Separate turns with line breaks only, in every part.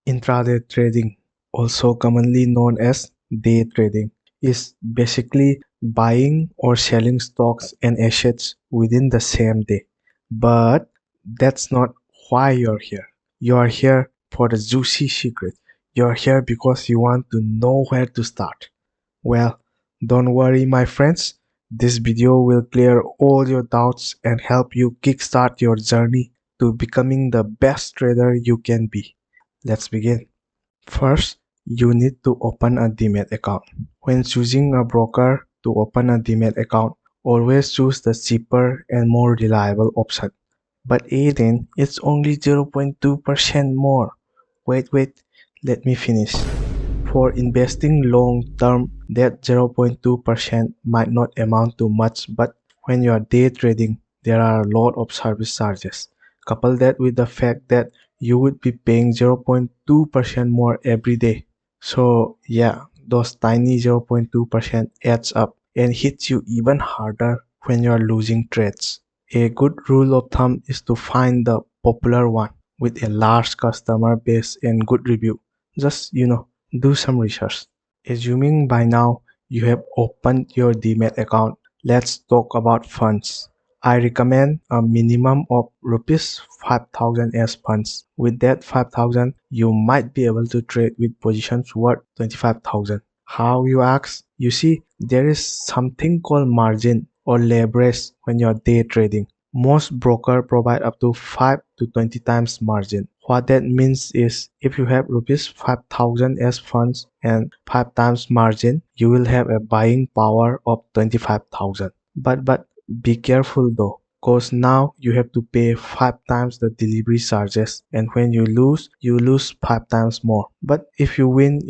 Intraday trading, also commonly known as day trading, is basically buying or selling stocks and assets within the same day. But that's not why you're here. You're here for the juicy secret. You're here because you want to know where to start. Well, don't worry, my friends. This video will clear all your doubts and help you kickstart your journey to becoming the best trader you can be. Let's begin. First, you need to open a Demat account. When choosing a broker to open a Demat account, always choose the cheaper and more reliable option. But Aiden, it's only 0.2% more. Wait, let me finish. For investing long term, that 0.2% might not amount to much, but when you are day trading, there are a lot of service charges. Couple that with the fact that you would be paying 0.2% more every day. So yeah, those tiny 0.2% adds up and hits you even harder when you are losing trades. A good rule of thumb is to find the popular one with a large customer base and good review. Just, do some research. Assuming by now you have opened your Demat account, let's talk about funds. I recommend a minimum of rupees 5,000 as funds. With that 5,000, you might be able to trade with positions worth 25,000. How, you ask? You see, there is something called margin or leverage when you're day trading. Most brokers provide up to 5 to 20 times margin. What that means is if you have rupees 5,000 as funds and 5 times margin, you will have a buying power of 25,000. But be careful though, cause now you have to pay 5 times the delivery charges, and when you lose 5 times more. But if you win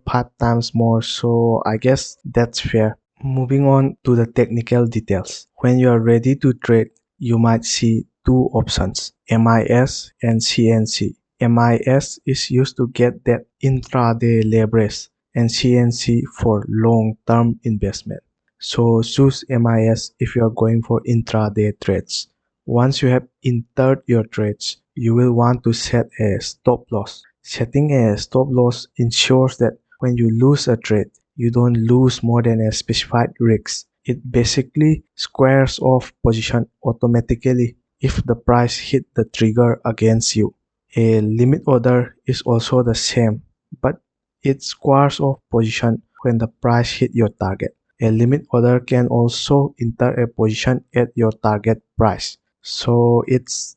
5 times more, so I guess that's fair. Moving on to the technical details. When you are ready to trade, you might see two options, MIS and CNC. MIS is used to get that intraday leverage and CNC for long-term investment. So choose MIS if you are going for intraday trades. Once you have entered your trades, you will want to set a stop loss. Setting a stop loss ensures that when you lose a trade, you don't lose more than a specified risk. It basically squares off position automatically if the price hit the trigger against you. A limit order is also the same, but it squares off position when the price hit your target. A limit order can also enter a position at your target price. So it's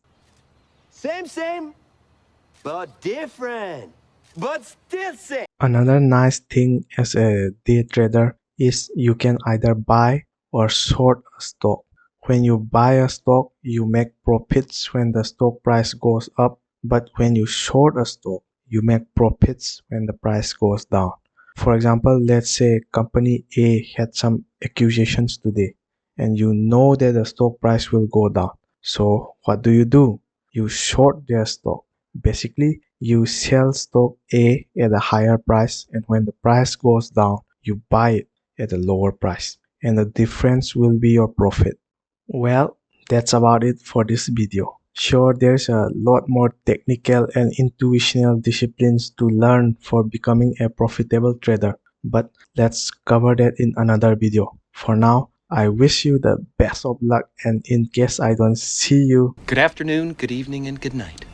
Same, but different. But still same.
another nice thing as a day trader is you can either buy or short a stock. When you buy a stock, you make profits when the stock price goes up, but when you short a stock, you make profits when the price goes down. For example, let's say company A had some accusations today, and you know that the stock price will go down. So what do? You short their stock. Basically, you sell stock A at a higher price, and when the price goes down, you buy it at a lower price, and the difference will be your profit. Well, that's about it for this video. Sure, there's a lot more technical and intuitional disciplines to learn for becoming a profitable trader, but let's cover that in another video. For now, I wish you the best of luck, and in case I don't see you,
Good afternoon, good evening, and good night.